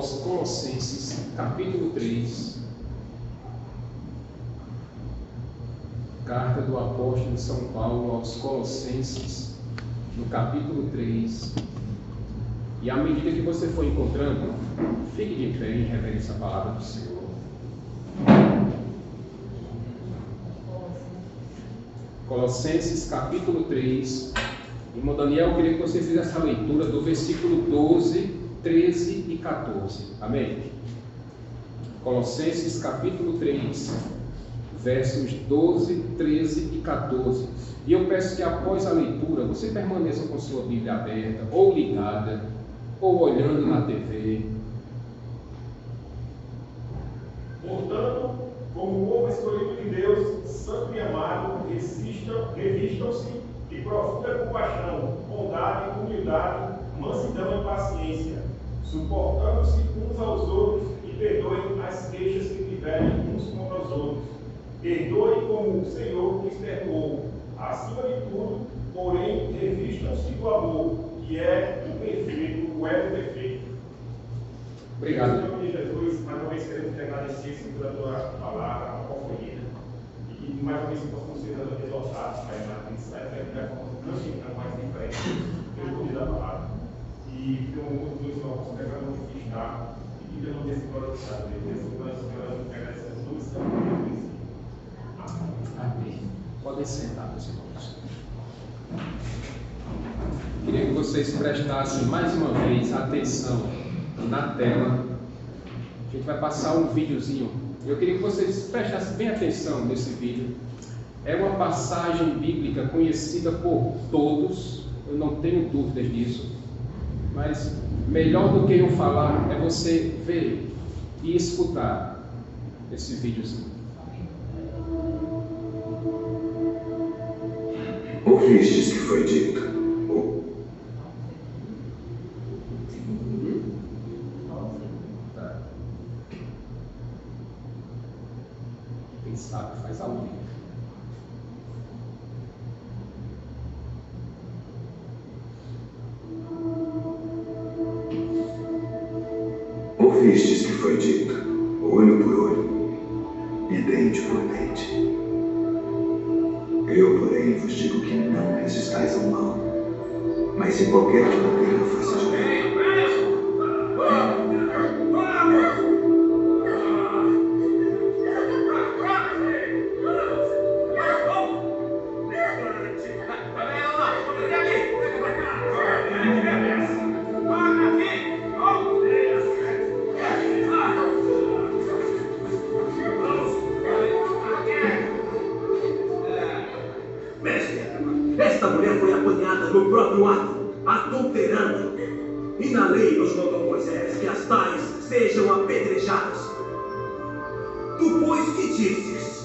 aos Colossenses, capítulo 3. Carta do apóstolo São Paulo aos Colossenses, no capítulo 3. E à medida que você for encontrando, fique de pé em reverência à palavra do Senhor. Colossenses, capítulo 3. Irmão Daniel, eu queria que você fizesse a leitura do versículo 12, 13 e 14. Amém? Colossenses, capítulo 3, versos 12, 13 e 14. E eu peço que após a leitura você permaneça com sua Bíblia aberta, ou ligada, ou olhando na TV. Portanto, como povo escolhido de Deus, santo e amado, revistam-se de profunda compaixão, bondade, humildade, mansidão e paciência, suportando-se uns aos outros e perdoem as queixas que tiverem uns contra os outros. Perdoe como o Senhor lhes perdoou. Acima de tudo, porém, revistam-se do amor, que é o perfeito, o elo perfeito. Obrigado. Em nome de Jesus, mais uma vez queremos te agradecer, Senhor, pela tua palavra, a tua acolhida, e que mais uma vez possamos ser exaltados, Pai, na felicidade, da forma que não chegamos mais em frente, pelo poder da palavra. E que o mundo dos nossos pecados não está, e que pelo menos glorificado, Deus, Senhor, te agradecemos tudo isso, Amém. Podem sentar, meus irmãos. Queria que vocês prestassem mais uma vez atenção na tela. A gente vai passar um videozinho. Eu queria que vocês prestassem bem atenção nesse vídeo. É uma passagem bíblica conhecida por todos, eu não tenho dúvidas disso. Mas melhor do que eu falar é você ver e escutar esse videozinho. Ouvistes que foi dito: Quem sabe faz ao vivo. ouvistes que foi dito, olho por olho e dente por dente. Eu, porém, vos digo que não resistais ao mal, mas se qualquer que bater na face de mim, esta mulher foi apanhada no próprio ato, adulterando. E na lei nos mandou Moisés que as tais sejam apedrejadas. Tu, pois, que dizes?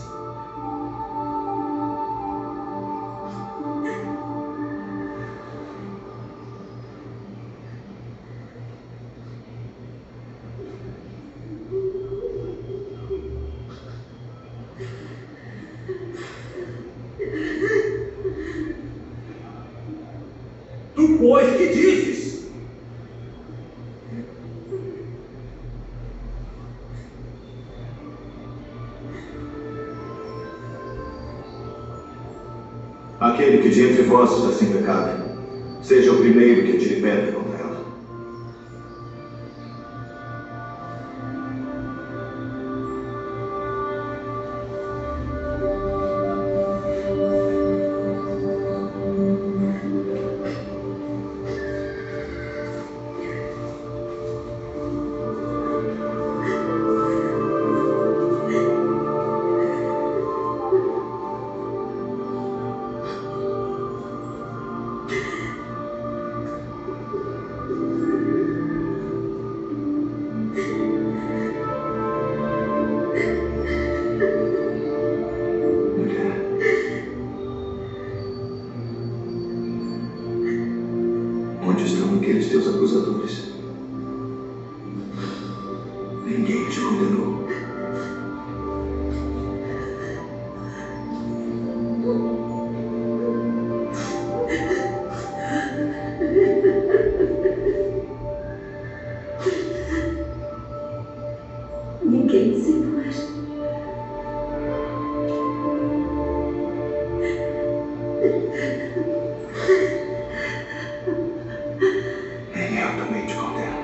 Tu, pois, que dizes? aquele que de entre vós está sem pecado, seja o primeiro que atire pedra contra ela. Onde estão aqueles teus acusadores? Ninguém te condenou. ninguém se faz. Nem eu também te condeno.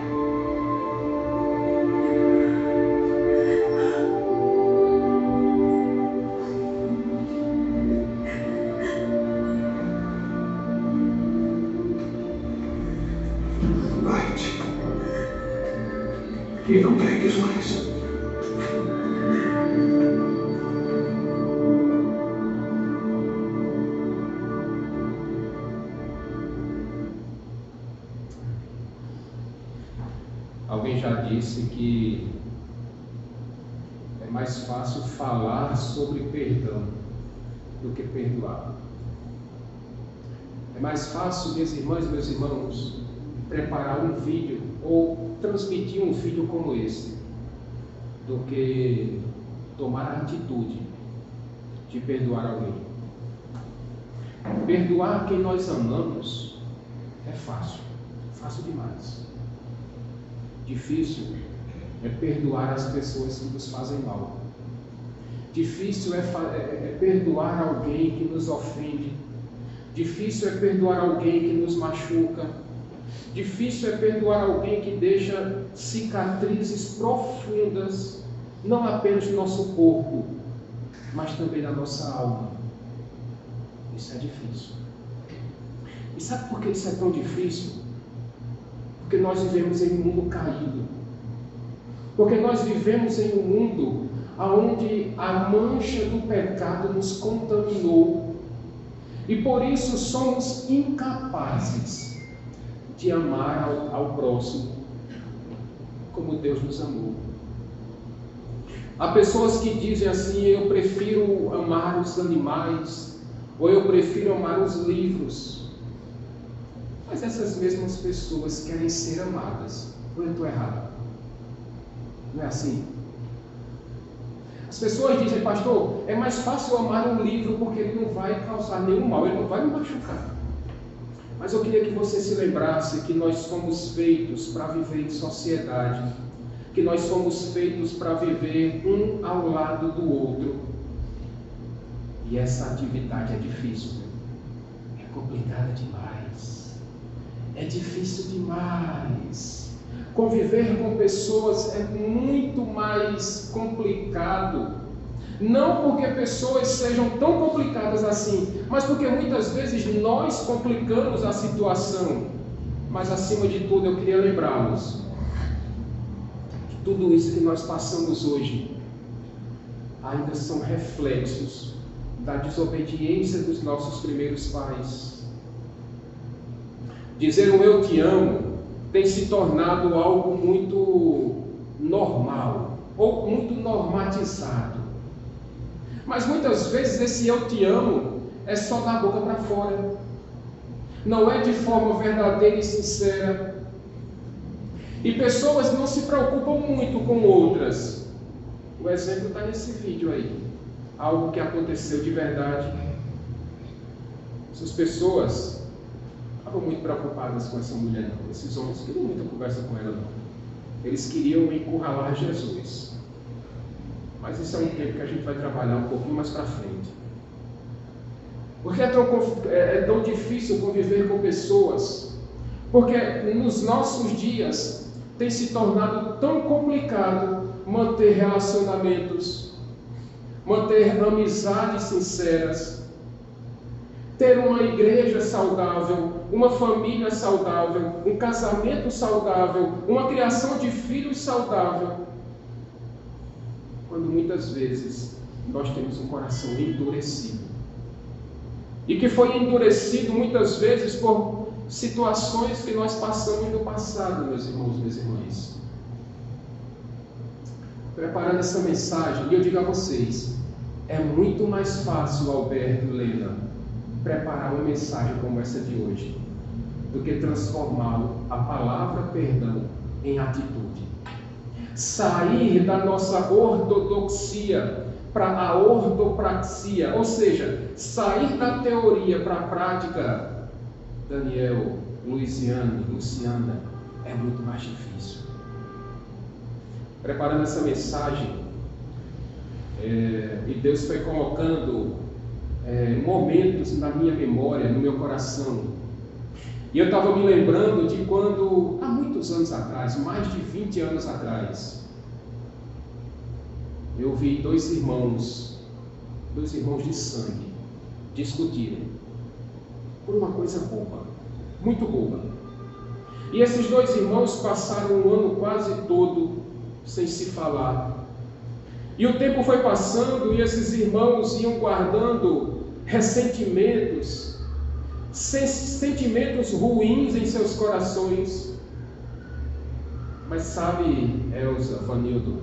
Vai-te. E não pegues mais. Alguém já disse que é mais fácil falar sobre perdão do que perdoar. É mais fácil, minhas irmãs e meus irmãos, preparar um vídeo ou transmitir um vídeo como esse do que tomar a atitude de perdoar alguém. Perdoar quem nós amamos é fácil, fácil demais. Difícil é perdoar as pessoas que nos fazem mal. Difícil é perdoar alguém que nos ofende. Difícil é perdoar alguém que nos machuca. Difícil é perdoar alguém que deixa cicatrizes profundas, não apenas no nosso corpo, mas também na nossa alma. Isso é difícil. E sabe por que isso é tão difícil? Porque nós vivemos em um mundo caído. Porque nós vivemos em um mundo onde a mancha do pecado nos contaminou. E por isso somos incapazes de amar ao próximo como Deus nos amou. Há pessoas que dizem assim: eu prefiro amar os animais, ou eu prefiro amar os livros. Mas essas mesmas pessoas querem ser amadas. Ou eu estou errado? Não é assim? As pessoas dizem: pastor, é mais fácil amar um livro porque ele não vai causar nenhum mal, ele não vai me machucar. Mas eu queria que você se lembrasse que nós fomos feitos para viver em sociedade, que nós fomos feitos para viver um ao lado do outro. E essa atividade é difícil, é complicada demais. É difícil demais. Conviver com pessoas é muito mais complicado. Não porque pessoas sejam tão complicadas assim, mas porque muitas vezes nós complicamos a situação. Mas acima de tudo eu queria lembrá-los que tudo isso que nós passamos hoje ainda são reflexos da desobediência dos nossos primeiros pais. Dizer um eu te amo tem se tornado algo muito normal, ou muito normatizado. Mas muitas vezes esse eu te amo é só da boca para fora. Não é de forma verdadeira e sincera. E pessoas não se preocupam muito com outras. O exemplo está nesse vídeo aí. Algo que aconteceu de verdade. Essas pessoas estavam muito preocupadas com essa mulher, não. Esses homens não queriam muita conversa com ela, não. Eles queriam encurralar Jesus. Mas isso é um tempo que a gente vai trabalhar um pouquinho mais para frente. Porque é tão difícil conviver com pessoas? Porque nos nossos dias tem se tornado tão complicado manter relacionamentos, manter amizades sinceras, ter uma igreja saudável, uma família saudável, um casamento saudável, uma criação de filhos saudável, quando muitas vezes nós temos um coração endurecido. E que foi endurecido muitas vezes por situações que nós passamos no passado, meus irmãos e minhas irmãs. Preparando essa mensagem, e eu digo a vocês, é muito mais fácil, Alberto e Lena, preparar uma mensagem como essa de hoje, do que transformá-lo, a palavra perdão, em atitude. Sair da nossa ortodoxia para a ortopraxia, ou seja, sair da teoria para a prática. Daniel, Luciana, é muito mais difícil. preparando essa mensagem, e Deus foi colocando momentos na minha memória, no meu coração. E eu estava me lembrando de quando, há muitos anos atrás, mais de 20 anos atrás, eu vi dois irmãos de sangue, discutirem por uma coisa boba, muito boba. E esses dois irmãos passaram um ano quase todo sem se falar. E o tempo foi passando e esses irmãos iam guardando ressentimentos, sentimentos ruins em seus corações. Mas sabe, Elza, Vanildo,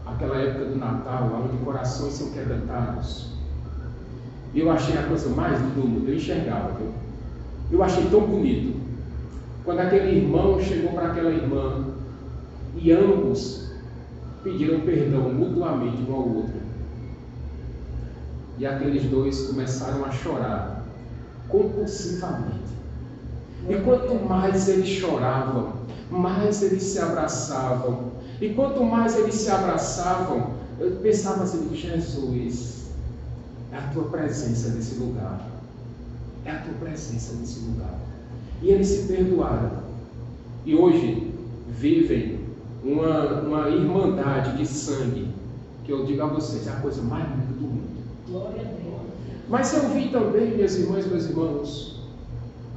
aquela época do Natal, onde corações são quebrantados, eu achei a coisa mais linda do mundo, eu enxergava, viu? Eu achei tão bonito, quando aquele irmão chegou para aquela irmã, e ambos pediram perdão mutuamente um ao outro, e aqueles dois começaram a chorar, compulsivamente, e quanto mais eles choravam, mais eles se abraçavam, e quanto mais eles se abraçavam, eu pensava assim, Jesus, é a tua presença nesse lugar, é a tua presença nesse lugar. E eles se perdoaram, e hoje vivem uma irmandade de sangue, que eu digo a vocês, é a coisa mais linda do mundo. Glória a Deus. Mas eu vi também, minhas irmãs e meus irmãos,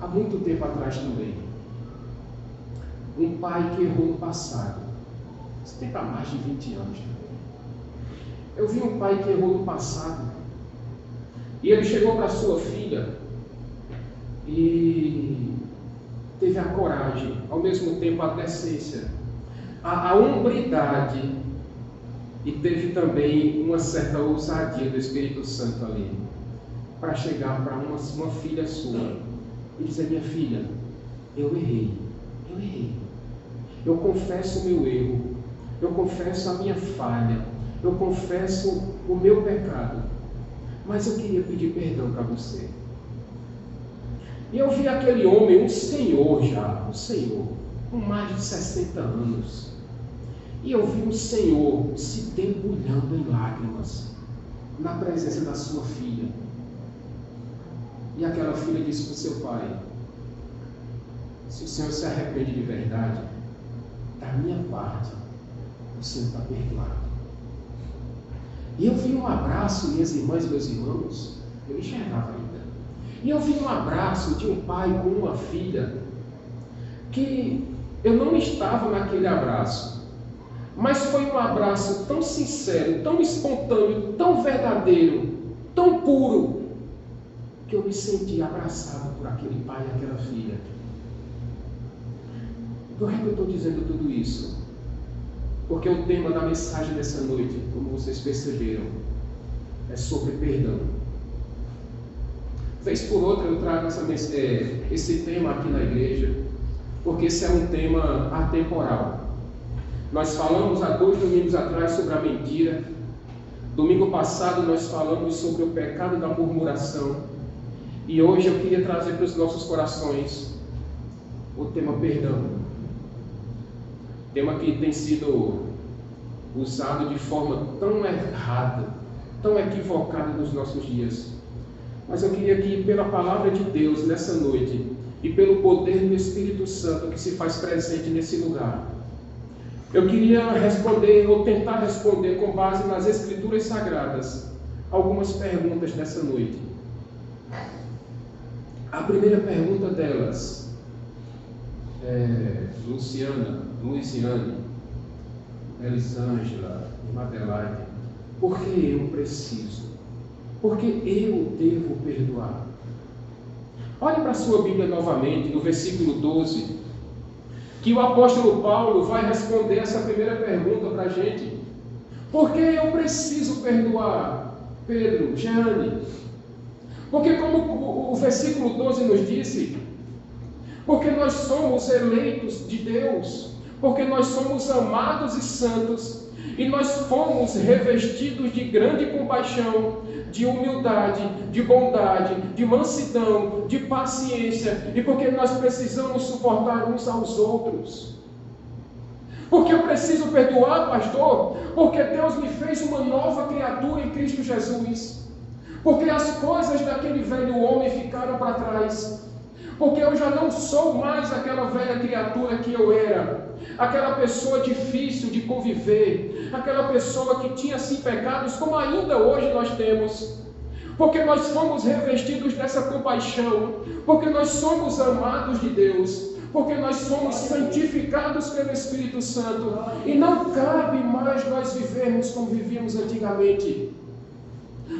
há muito tempo atrás também, um pai que errou no passado. Isso tem para mais de 20 anos também. Eu vi um pai que errou no passado, e ele chegou para sua filha e teve a coragem, ao mesmo tempo a decência, a hombridade, e teve também uma certa ousadia do Espírito Santo ali, para chegar para uma filha sua e dizer: minha filha, eu errei, eu confesso o meu erro, eu confesso a minha falha, eu confesso o meu pecado, mas eu queria pedir perdão para você. E eu vi aquele homem, um senhor, com mais de 60 anos, e eu vi um senhor se debulhando em lágrimas, na presença da sua filha. E aquela filha disse para o seu pai: se o senhor se arrepende de verdade, da minha parte, o senhor está perdoado. E eu vi um abraço, minhas irmãs e meus irmãos, eu enxergava ainda. E eu vi um abraço de um pai com uma filha, que eu não estava naquele abraço, mas foi um abraço tão sincero, tão espontâneo, tão verdadeiro, tão puro, que eu me senti abraçado por aquele pai e aquela filha. Por que eu estou dizendo tudo isso? Porque o tema da mensagem dessa noite, como vocês perceberam, é sobre perdão. Vez por outra eu trago esse tema aqui na igreja, porque esse é um tema atemporal. Nós falamos há 2 domingos atrás sobre a mentira. Domingo passado nós falamos sobre o pecado da murmuração. E hoje eu queria trazer para os nossos corações o tema perdão. Tema que tem sido usado de forma tão errada, tão equivocada nos nossos dias. Mas eu queria que, pela palavra de Deus nessa noite, e pelo poder do Espírito Santo que se faz presente nesse lugar, eu queria responder, ou tentar responder, com base nas Escrituras Sagradas, algumas perguntas nessa noite. A primeira pergunta delas é: Luciane, Elisângela, Madelaide, por que eu preciso? Por que eu devo perdoar? Olhe para a sua Bíblia novamente, no versículo 12, que o apóstolo Paulo vai responder essa primeira pergunta para a gente. Por que eu preciso perdoar? Pedro, Jeane, porque como o versículo 12 nos disse, porque nós somos eleitos de Deus, porque nós somos amados e santos, e nós fomos revestidos de grande compaixão, de humildade, de bondade, de mansidão, de paciência, e porque nós precisamos suportar uns aos outros. Porque eu preciso perdoar, pastor? Porque Deus me fez uma nova criatura em Cristo Jesus. Porque as coisas daquele velho homem ficaram para trás. Porque eu já não sou mais aquela velha criatura que eu era. Aquela pessoa difícil de conviver. Aquela pessoa que tinha sim pecados, como ainda hoje nós temos. Porque nós fomos revestidos dessa compaixão. Porque nós somos amados de Deus. Porque nós somos santificados pelo Espírito Santo. E não cabe mais nós vivermos como vivíamos antigamente.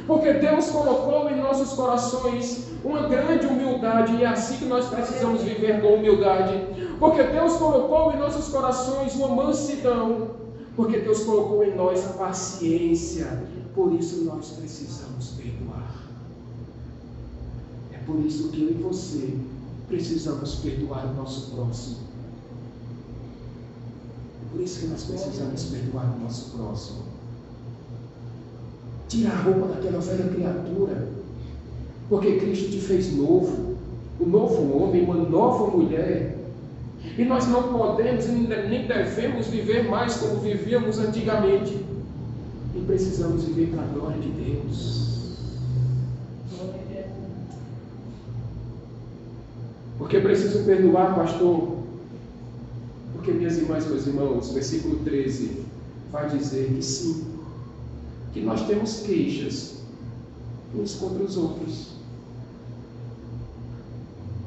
Porque Deus colocou em nossos corações uma grande humildade, e é assim que nós precisamos viver com humildade. Porque Deus colocou em nossos corações uma mansidão, porque Deus colocou em nós a paciência, por isso nós precisamos perdoar. É por isso que eu e você precisamos perdoar o nosso próximo. É por isso que nós precisamos perdoar o nosso próximo. Tira a roupa daquela velha criatura, porque Cristo te fez novo, um novo homem, uma nova mulher. E nós não podemos nem devemos viver mais como vivíamos antigamente. E precisamos viver para a glória de Deus. Porque preciso perdoar, pastor? Porque, minhas irmãs e meus irmãos, versículo 13 vai dizer que sim, que nós temos queixas uns contra os outros.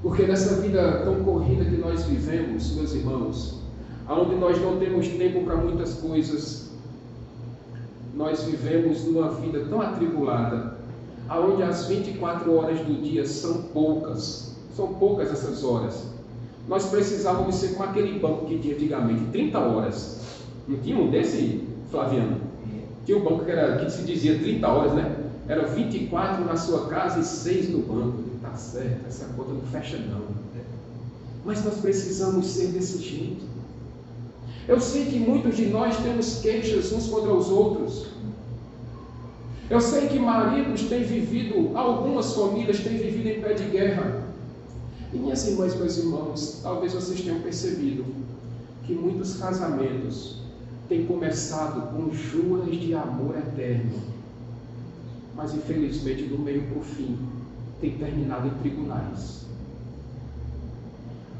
Porque nessa vida tão corrida que nós vivemos, meus irmãos, onde nós não temos tempo para muitas coisas, nós vivemos numa vida tão atribulada, onde as 24 horas do dia são poucas essas horas. Nós precisávamos ser como aquele banco que tinha antigamente, 30 horas. Não tinha um desse, Flaviano? Tinha um banco que se dizia 30 horas, né? Era 24 na sua casa e 6 no banco. Tá certo, essa conta não fecha não. Mas nós precisamos ser desse jeito. Eu sei que muitos de nós temos queixas uns contra os outros. Eu sei que maridos têm vivido, algumas famílias têm vivido em pé de guerra. E minhas irmãs e meus irmãos, talvez vocês tenham percebido que muitos casamentos têm começado com juras de amor eterno, mas infelizmente do meio para o fim tem terminado em tribunais.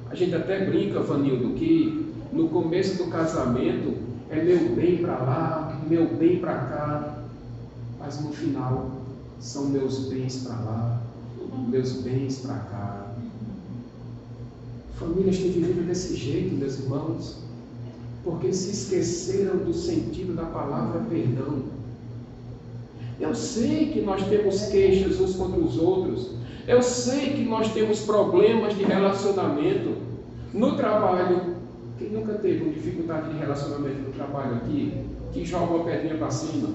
A gente até brinca, Vanildo, que no começo do casamento é meu bem para lá, meu bem para cá, mas no final são meus bens para lá, meus bens para cá. Famílias têm vivido desse jeito, meus irmãos, porque se esqueceram do sentido da palavra perdão. Eu sei que nós temos queixas uns contra os outros. Eu sei que nós temos problemas de relacionamento no trabalho. Quem nunca teve uma dificuldade de relacionamento no trabalho aqui, que joga uma pedrinha para cima?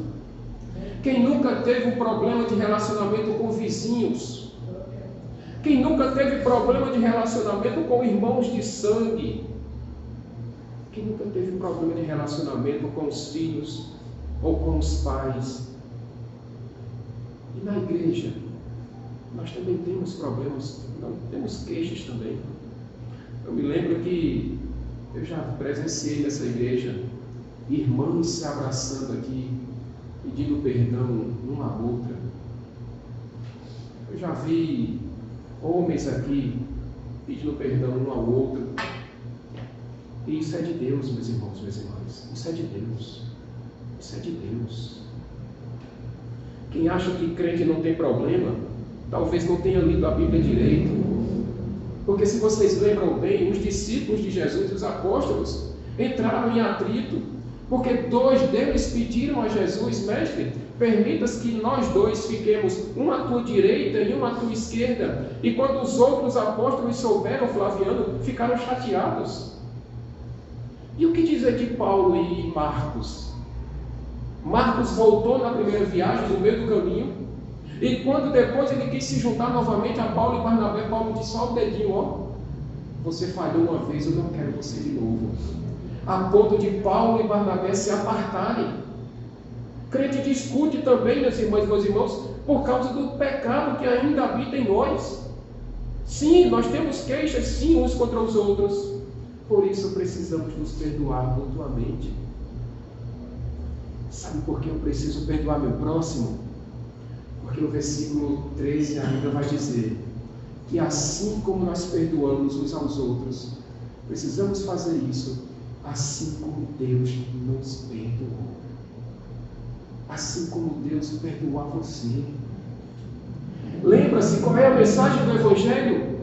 Quem nunca teve um problema de relacionamento com vizinhos? Quem nunca teve problema de relacionamento com irmãos de sangue? Quem nunca teve problema de relacionamento com os filhos ou com os pais? E na igreja, nós também temos problemas, temos queixas também. Eu me lembro que eu já presenciei nessa igreja irmãs se abraçando aqui, pedindo perdão uma à outra. Eu já vi homens aqui pedindo perdão um ao outro. E isso é de Deus, meus irmãos, minhas irmãs. Isso é de Deus. Isso é de Deus. Quem acha que crente não tem problema, talvez não tenha lido a Bíblia direito. Porque se vocês lembram bem, os discípulos de Jesus, os apóstolos, entraram em atrito, porque 2 deles pediram a Jesus: mestre, permitas que nós 2 fiquemos, um à tua direita e um à tua esquerda. E quando os outros apóstolos souberam, Flaviano, ficaram chateados. E o que dizer de Paulo e Marcos? Marcos voltou na primeira viagem, no meio do caminho, e quando depois ele quis se juntar novamente a Paulo e Barnabé, Paulo disse: só o dedinho, ó, você falhou uma vez, eu não quero você de novo. A ponto de Paulo e Barnabé se apartarem. Crente discute também, minhas irmãs e meus irmãos, por causa do pecado que ainda habita em nós. Sim, nós temos queixas, sim, uns contra os outros, Por isso precisamos nos perdoar mutuamente. Sabe por que eu preciso perdoar meu próximo? Porque o versículo 13 ainda vai dizer que assim como nós perdoamos uns aos outros, precisamos fazer isso assim como Deus nos perdoou. Assim como Deus perdoou a você. Lembra-se qual é a mensagem do Evangelho?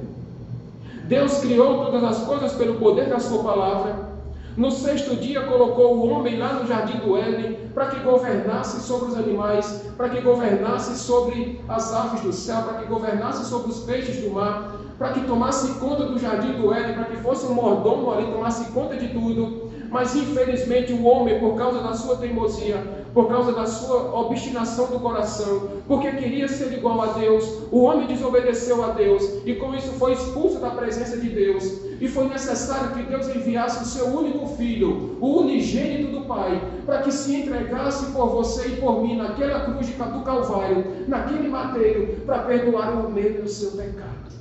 Deus criou todas as coisas pelo poder da sua palavra. No sexto dia colocou o homem lá no jardim do Éden para que governasse sobre os animais, para que governasse sobre as aves do céu, para que governasse sobre os peixes do mar, para que tomasse conta do jardim do Éden, para que fosse um mordomo ali, tomasse conta de tudo. Mas infelizmente o homem, por causa da sua teimosia, por causa da sua obstinação do coração, porque queria ser igual a Deus, o homem desobedeceu a Deus e com isso foi expulso da presença de Deus. E foi necessário que Deus enviasse o seu único filho, o unigênito do Pai, para que se entregasse por você e por mim naquela cruz do Calvário, naquele madeiro, para perdoar o meu e o seu pecado.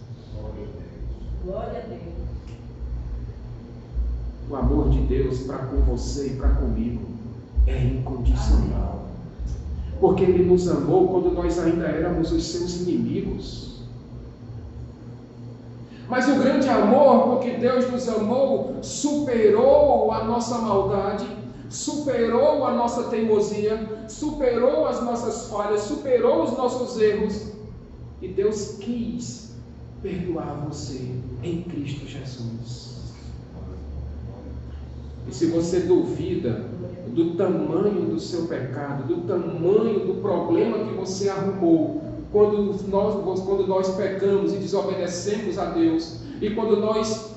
Glória a Deus. O amor de Deus para com você e para comigo é incondicional. Porque Ele nos amou quando nós ainda éramos os seus inimigos. Mas o grande amor, porque Deus nos amou, superou a nossa maldade, superou a nossa teimosia, superou as nossas falhas, superou os nossos erros. E Deus quis perdoar você em Cristo Jesus. E se você duvida do tamanho do seu pecado, do tamanho do problema que você arrumou, quando nós pecamos e desobedecemos a Deus, e quando nós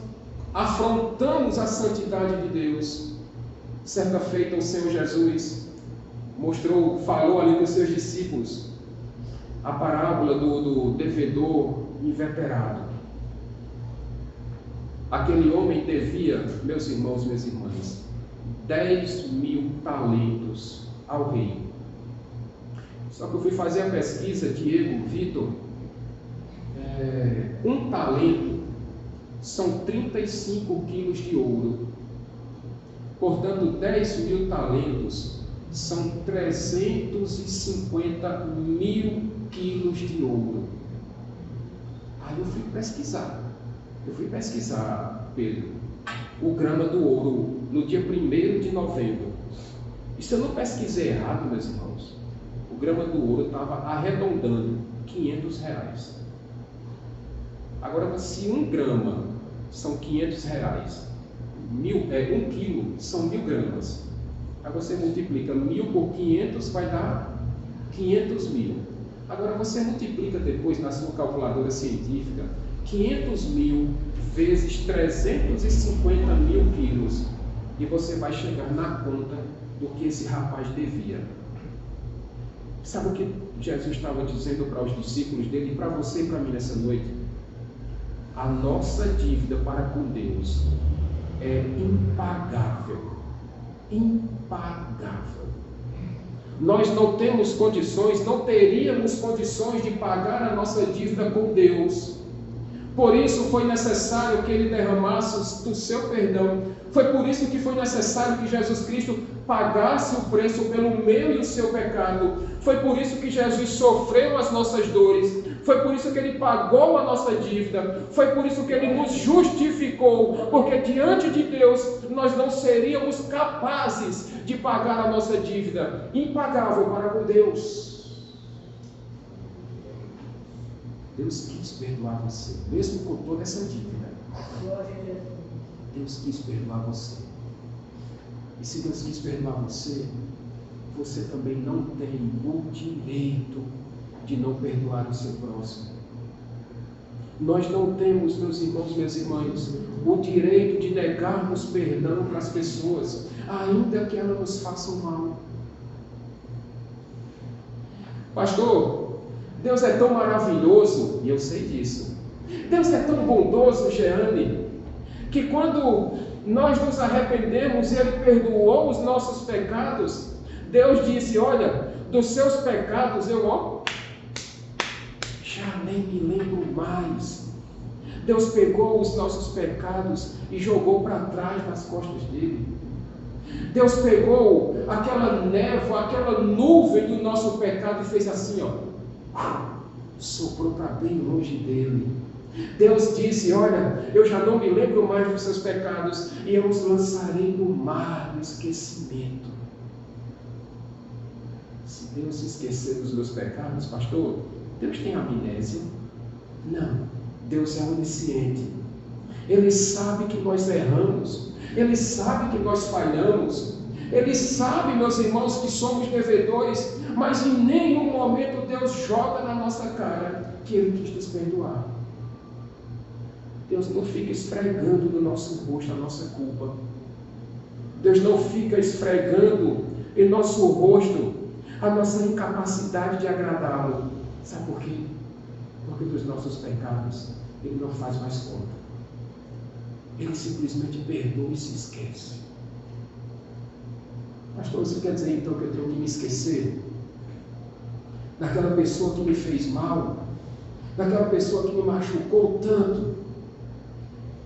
afrontamos a santidade de Deus, certa feita o Senhor Jesus falou ali com os seus discípulos, a parábola do devedor inveterado. Aquele homem devia, meus irmãos, minhas irmãs, 10.000 talentos ao rei. Só que eu fui fazer a pesquisa, Diego, Vitor, um talento são 35 quilos de ouro. Portanto, 10.000 talentos são 350 mil quilos de ouro. Aí eu fui pesquisar, Pedro, o grama do ouro no dia 1º de novembro. E se eu não pesquisei errado, meus irmãos, o grama do ouro estava arredondando R$500. Agora, se 1 grama são R$500, 1 quilo são 1.000 gramas. Aí você multiplica 1.000 por 500, vai dar 500 mil. Agora você multiplica depois na sua calculadora científica 500 mil vezes 350 mil quilos e você vai chegar na conta do que esse rapaz devia. Sabe o que Jesus estava dizendo para os discípulos dele, para você e para mim nessa noite? A nossa dívida para com Deus é impagável. Impagável. Nós não temos condições, não teríamos condições de pagar a nossa dívida com Deus. Por isso foi necessário que Ele derramasse o seu perdão. Foi por isso que foi necessário que Jesus Cristo pagasse o preço pelo meu e o seu pecado. Foi por isso que Jesus sofreu as nossas dores. Foi por isso que Ele pagou a nossa dívida. Foi por isso que Ele nos justificou. Porque diante de Deus nós não seríamos capazes de pagar a nossa dívida. Impagável para com Deus. Deus quis perdoar você, mesmo com toda essa dívida. Deus quis perdoar você. E se Deus quis perdoar você, você também não tem o direito de não perdoar o seu próximo. Nós não temos, meus irmãos, minhas irmãs, o direito de negarmos perdão para as pessoas, ainda que elas nos façam mal. Pastor, Deus é tão maravilhoso, e eu sei disso. Deus é tão bondoso, Jeane, que quando nós nos arrependemos e Ele perdoou os nossos pecados, Deus disse, olha, dos seus pecados eu já nem me lembro mais. Deus pegou os nossos pecados e jogou para trás das costas dele. Deus pegou aquela névoa, aquela nuvem do nosso pecado e fez assim, soprou para bem longe dele. Deus disse, olha, eu já não me lembro mais dos seus pecados e eu os lançarei no mar do esquecimento. Se Deus se esquecer dos meus pecados, pastor, Deus tem amnésia? Não, Deus é onisciente. Ele sabe que nós erramos, Ele sabe que nós falhamos, Ele sabe, meus irmãos, que somos devedores, mas em nenhum momento Deus joga na nossa cara que Ele quis nos perdoar. Deus não fica esfregando no nosso rosto a nossa culpa. Deus não fica esfregando em nosso rosto a nossa incapacidade de agradá-lo. Sabe por quê? Porque dos nossos pecados Ele não faz mais conta. Ele simplesmente perdoa e se esquece. Pastor, isso quer dizer então que eu tenho que me esquecer daquela pessoa que me fez mal, daquela pessoa que me machucou tanto,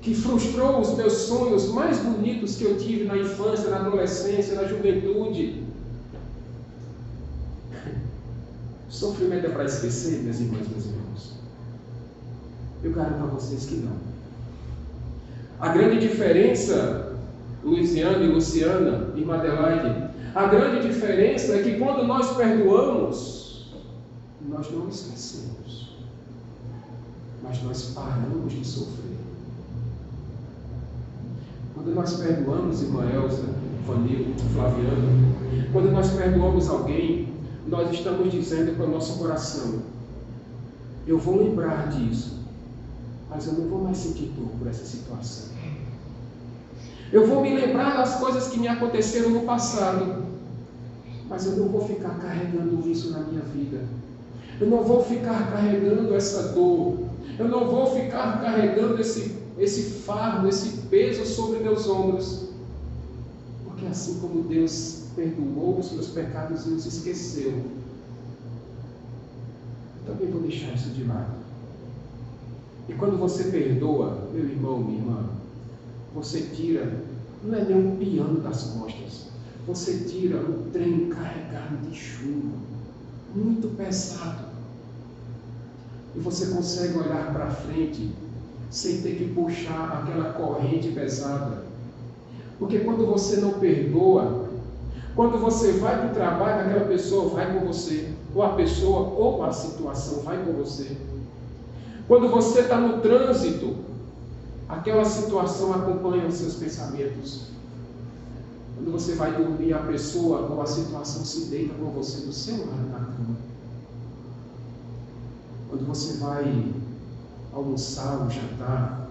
que frustrou os meus sonhos mais bonitos que eu tive na infância, na adolescência, na juventude? Sofrimento é para esquecer, minhas irmãs e meus irmãos? Eu garanto a vocês que não. A grande diferença, Luiziane e Luciana e Madelaide, a grande diferença é que quando nós perdoamos, nós não esquecemos, mas nós paramos de sofrer. Quando nós perdoamos, irmã Elza, Vanil, Flaviano, quando nós perdoamos alguém, nós estamos dizendo para o nosso coração, eu vou lembrar disso, mas eu não vou mais sentir dor por essa situação. Eu vou me lembrar das coisas que me aconteceram no passado, mas eu não vou ficar carregando isso na minha vida. Eu não vou ficar carregando essa dor. Eu não vou ficar carregando esse fardo, esse peso sobre meus ombros. Porque assim como Deus perdoou os meus pecados e os esqueceu, eu também vou deixar isso de lado. E quando você perdoa, meu irmão, minha irmã, você tira, não é nem um piano das costas, você tira um trem carregado de chumbo, muito pesado. E você consegue olhar para frente sem ter que puxar aquela corrente pesada. Porque quando você não perdoa, quando você vai para o trabalho, aquela pessoa vai com você, ou a pessoa ou a situação vai com você. Quando você está no trânsito, aquela situação acompanha os seus pensamentos. Quando você vai dormir, a pessoa ou a situação se deita com você do seu lado na cama. Quando você vai almoçar ou jantar,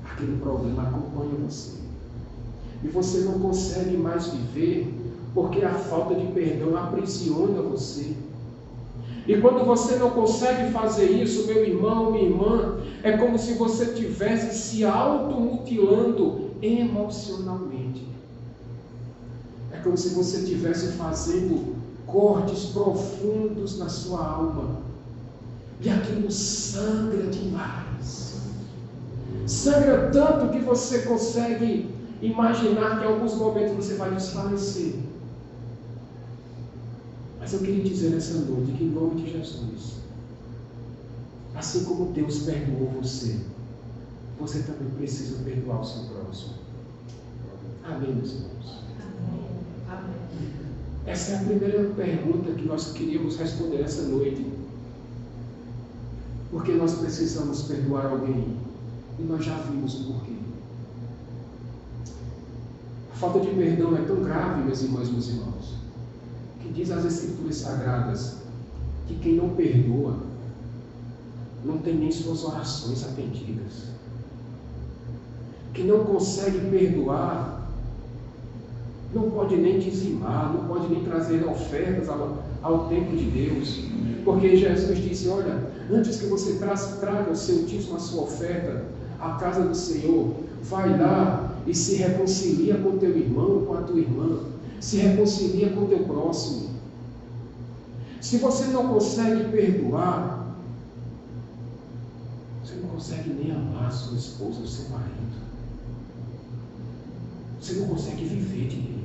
aquele problema acompanha você. E você não consegue mais viver porque a falta de perdão aprisiona você. E quando você não consegue fazer isso, meu irmão, minha irmã, é como se você estivesse se automutilando emocionalmente. É como se você estivesse fazendo cortes profundos na sua alma. E aquilo sangra demais. Sangra tanto que você consegue imaginar que em alguns momentos você vai desfalecer. Mas eu queria dizer nessa noite que em nome de Jesus, assim como Deus perdoou você, você também precisa perdoar o seu próximo. Amém, meus irmãos? Amém. Essa é a primeira pergunta que nós queríamos responder essa noite. Porque nós precisamos perdoar alguém. E nós já vimos o porquê. A falta de perdão é tão grave, meus irmãos e meus irmãos, que diz as Escrituras Sagradas que quem não perdoa não tem nem suas orações atendidas. Quem não consegue perdoar não pode nem dizimar, não pode nem trazer ofertas ao templo de Deus. Porque Jesus disse, olha, antes que você traga o seu dízimo, a sua oferta à casa do Senhor, vai lá e se reconcilia com teu irmão, com a tua irmã, se reconcilia com teu próximo. Se você não consegue perdoar, você Você não consegue nem amar a sua esposa, o seu marido. Você não consegue viver direito.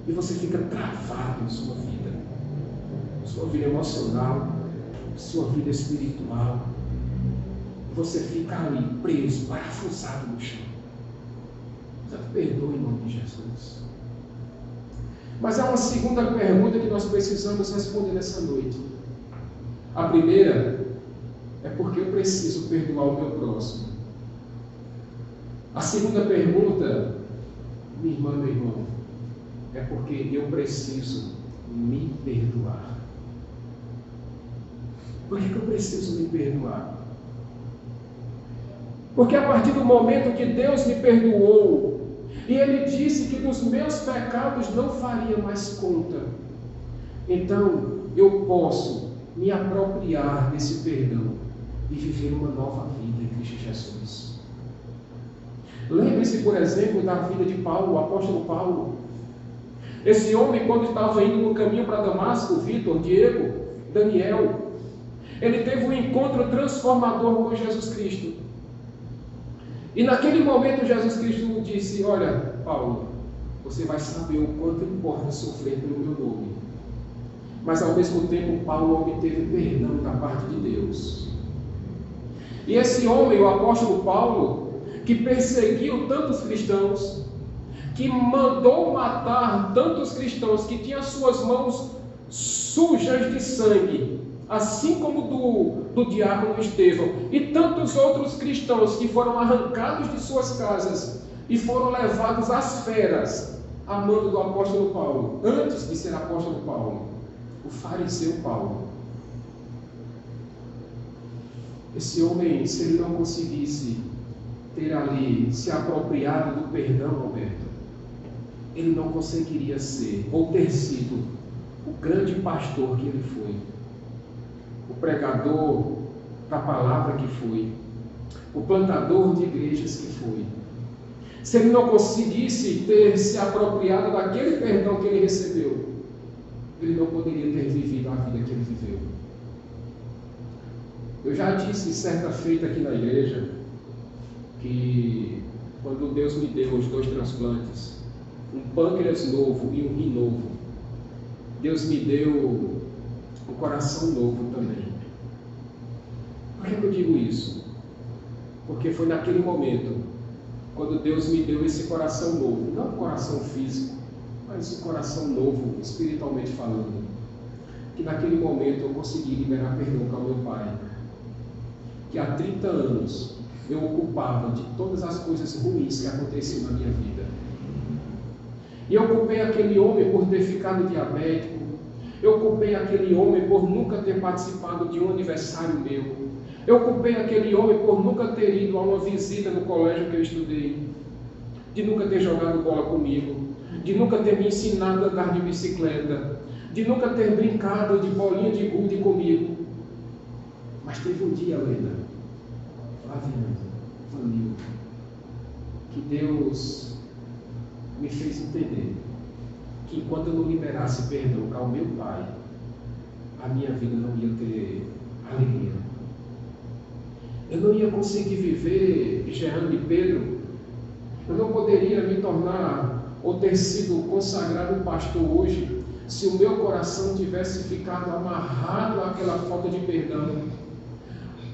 E você fica travado em sua vida emocional, sua vida espiritual. Você fica ali preso, parafusado no chão. Portanto, perdoe em nome de Jesus. Mas há uma segunda pergunta que nós precisamos responder nessa noite. A primeira é porque eu preciso perdoar o meu próximo. A segunda pergunta, minha irmã, meu irmão, é porque eu preciso me perdoar. Por que eu preciso me perdoar? Porque a partir do momento que Deus me perdoou, e Ele disse que dos meus pecados não faria mais conta, então eu posso me apropriar desse perdão e viver uma nova vida em Cristo Jesus. Lembre-se, por exemplo, da vida de Paulo, o apóstolo Paulo. Esse homem, quando estava indo no caminho para Damasco, Vitor, Diego, Daniel, ele teve um encontro transformador com Jesus Cristo. E naquele momento Jesus Cristo disse: olha, Paulo, você vai saber o quanto importa sofrer pelo meu nome. Mas ao mesmo tempo Paulo obteve perdão da parte de Deus. E esse homem, o apóstolo Paulo, que perseguiu tantos cristãos, que mandou matar tantos cristãos, que tinha suas mãos sujas de sangue, assim como do diácono Estevão, e tantos outros cristãos que foram arrancados de suas casas e foram levados às feras, a mando do apóstolo Paulo, antes de ser apóstolo Paulo, o fariseu Paulo. Esse homem, se ele não conseguisse ter ali se apropriado do perdão, Alberto, ele não conseguiria ser ou ter sido o grande pastor que ele foi, o pregador da palavra que foi, o plantador de igrejas que foi. Se ele não conseguisse ter se apropriado daquele perdão que ele recebeu, ele não poderia ter vivido a vida que ele viveu. Eu já disse certa feita aqui na igreja que quando Deus me deu os 2 transplantes, um pâncreas novo e um rim novo, Deus me deu um coração novo também. Por que eu digo isso? Porque foi naquele momento, quando Deus me deu esse coração novo, não um coração físico, mas um coração novo, espiritualmente falando, que naquele momento eu consegui liberar perdão para o meu pai, que há 30 anos eu ocupava de todas as coisas ruins que aconteciam na minha vida. E eu culpei aquele homem por ter ficado diabético, eu culpei aquele homem por nunca ter participado de um aniversário meu, eu culpei aquele homem por nunca ter ido a uma visita no colégio que eu estudei, de nunca ter jogado bola comigo, de nunca ter me ensinado a andar de bicicleta, de nunca ter brincado de bolinha de gude comigo. Mas teve um dia, Lena, Flaviana, Vanil, que Deus me fez entender que enquanto eu não liberasse perdão para o meu pai, a minha vida não ia ter alegria. Eu não ia conseguir viver, Jeane e Pedro, eu não poderia me tornar ou ter sido consagrado pastor hoje se o meu coração tivesse ficado amarrado àquela falta de perdão.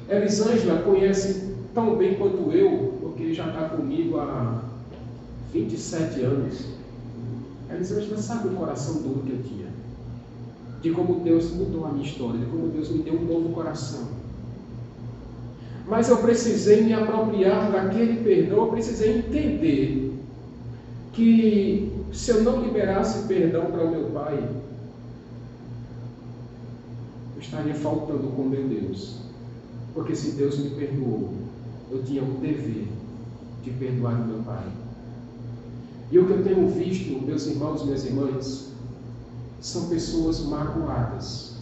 Elisângela conhece tão bem quanto eu, porque já está comigo há 27 anos. Elisângela sabe o coração duro que eu tinha, de como Deus mudou a minha história, de como Deus me deu um novo coração. Mas eu precisei me apropriar daquele perdão, eu precisei entender que se eu não liberasse perdão para o meu pai, eu estaria faltando com meu Deus. Porque se Deus me perdoou, eu tinha o dever de perdoar o meu pai. E o que eu tenho visto, meus irmãos e minhas irmãs, são pessoas magoadas,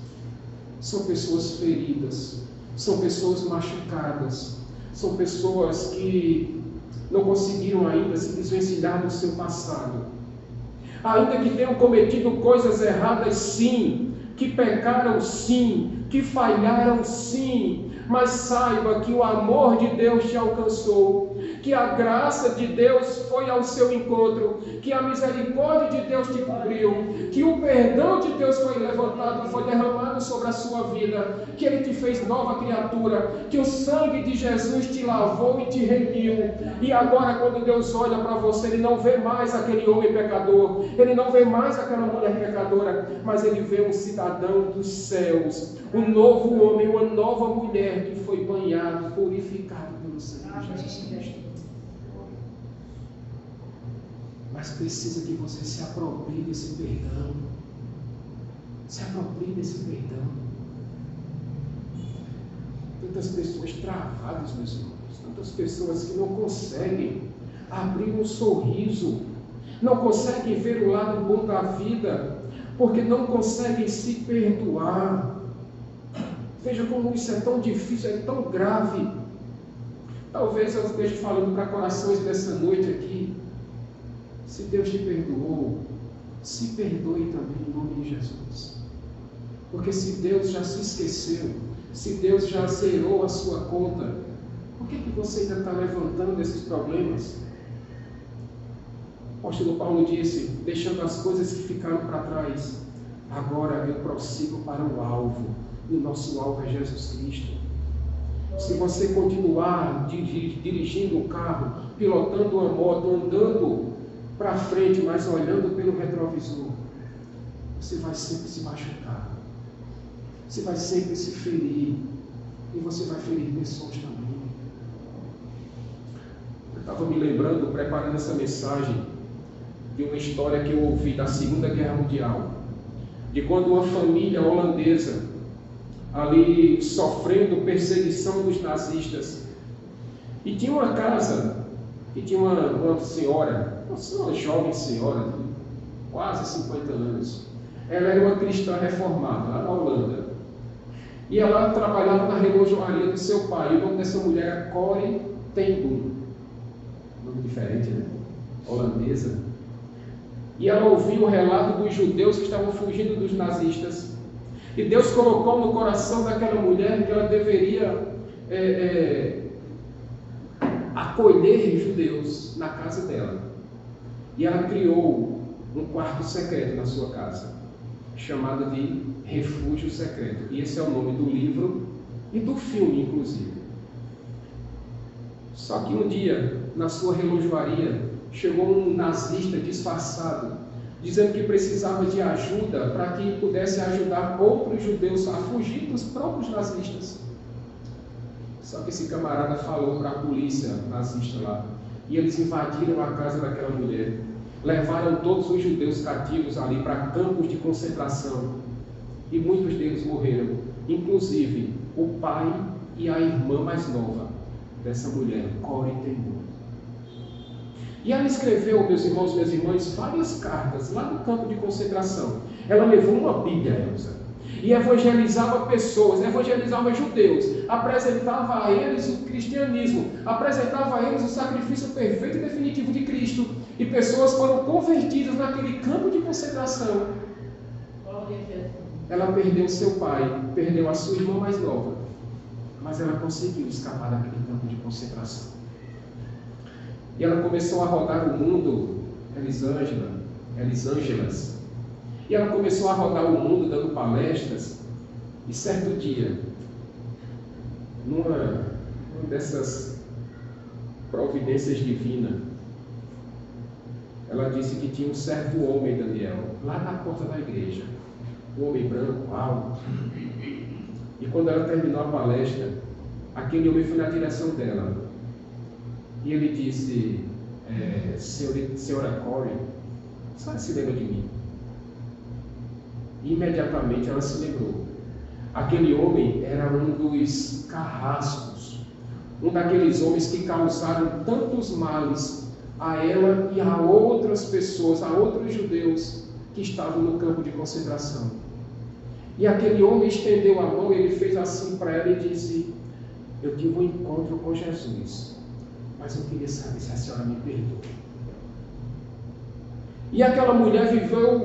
são pessoas feridas, são pessoas machucadas, são pessoas que não conseguiram ainda se desvencilhar do seu passado, ainda que tenham cometido coisas erradas sim, que pecaram sim, que falharam sim, mas saiba que o amor de Deus te alcançou, que a graça de Deus foi ao seu encontro, que a misericórdia de Deus te cobriu, que o perdão de Deus foi levantado, foi derramado sobre a sua vida, que Ele te fez nova criatura, que o sangue de Jesus te lavou e te remiu. E agora, quando Deus olha para você, Ele não vê mais aquele homem pecador, Ele não vê mais aquela mulher pecadora, mas Ele vê um cidadão dos céus, um novo homem, uma nova mulher que foi banhado, purificado pelo sangue de Jesus Cristo. Mas precisa que você se aproprie desse perdão. Se aproprie desse perdão. Tantas pessoas travadas, meus irmãos. Tantas pessoas que não conseguem abrir um sorriso. Não conseguem ver o lado bom da vida. Porque não conseguem se perdoar. Veja como isso é tão difícil, é tão grave. Talvez eu esteja falando para corações dessa noite aqui. Se Deus te perdoou, se perdoe também em nome de Jesus. Porque se Deus já se esqueceu, se Deus já zerou a sua conta, por que você ainda está levantando esses problemas? O apóstolo Paulo disse, deixando as coisas que ficaram para trás, agora eu prossigo para o alvo, e o nosso alvo é Jesus Cristo. Se você continuar dirigindo um carro, pilotando uma moto, andando para frente, mas olhando pelo retrovisor, você vai sempre se machucar, você vai sempre se ferir, e você vai ferir pessoas também. Eu estava me lembrando, preparando essa mensagem, de uma história que eu ouvi da Segunda Guerra Mundial, de quando uma família holandesa, ali sofrendo perseguição dos nazistas, e tinha uma casa, e tinha uma senhora, uma jovem senhora, de quase 50 anos. Ela era uma cristã reformada, lá na Holanda. E ela trabalhava na relojoaria do seu pai. O nome dessa mulher era Corrie ten Boom. Nome diferente, né? Holandesa. E ela ouviu o relato dos judeus que estavam fugindo dos nazistas. E Deus colocou no coração daquela mulher que ela deveria acolher judeus na casa dela. E ela criou um quarto secreto na sua casa, chamado de Refúgio Secreto. E esse é o nome do livro e do filme, inclusive. Só que um dia, na sua relojoaria, chegou um nazista disfarçado, dizendo que precisava de ajuda para que pudesse ajudar outros judeus a fugir dos próprios nazistas. Só que esse camarada falou para a polícia nazista lá, e eles invadiram a casa daquela mulher, levaram todos os judeus cativos ali para campos de concentração, e muitos deles morreram, inclusive o pai e a irmã mais nova dessa mulher, Corrie ten Boom. E ela escreveu, meus irmãos e minhas irmãs, várias cartas lá no campo de concentração. Ela levou uma Bíblia, Elza, e evangelizava pessoas, evangelizava judeus, apresentava a eles o cristianismo, apresentava a eles o sacrifício perfeito e definitivo de Cristo, e pessoas foram convertidas naquele campo de concentração. Ela perdeu seu pai, perdeu a sua irmã mais nova, mas ela conseguiu escapar daquele campo de concentração. E ela começou a rodar o mundo, Elisângelas, e ela começou a rodar o mundo dando palestras, e certo dia, numa dessas providências divinas, ela disse que tinha um certo homem, Daniel, lá na porta da igreja, um homem branco, alto, e quando ela terminou a palestra, aquele homem foi na direção dela, e ele disse, senhora Corrie, a senhora se lembra de mim? E imediatamente ela se lembrou. Aquele homem era um dos carrascos, um daqueles homens que causaram tantos males a ela e a outras pessoas, a outros judeus que estavam no campo de concentração. E aquele homem estendeu a mão e ele fez assim para ela e disse, eu tive um encontro com Jesus, mas eu queria saber se a senhora me perdoa. E aquela mulher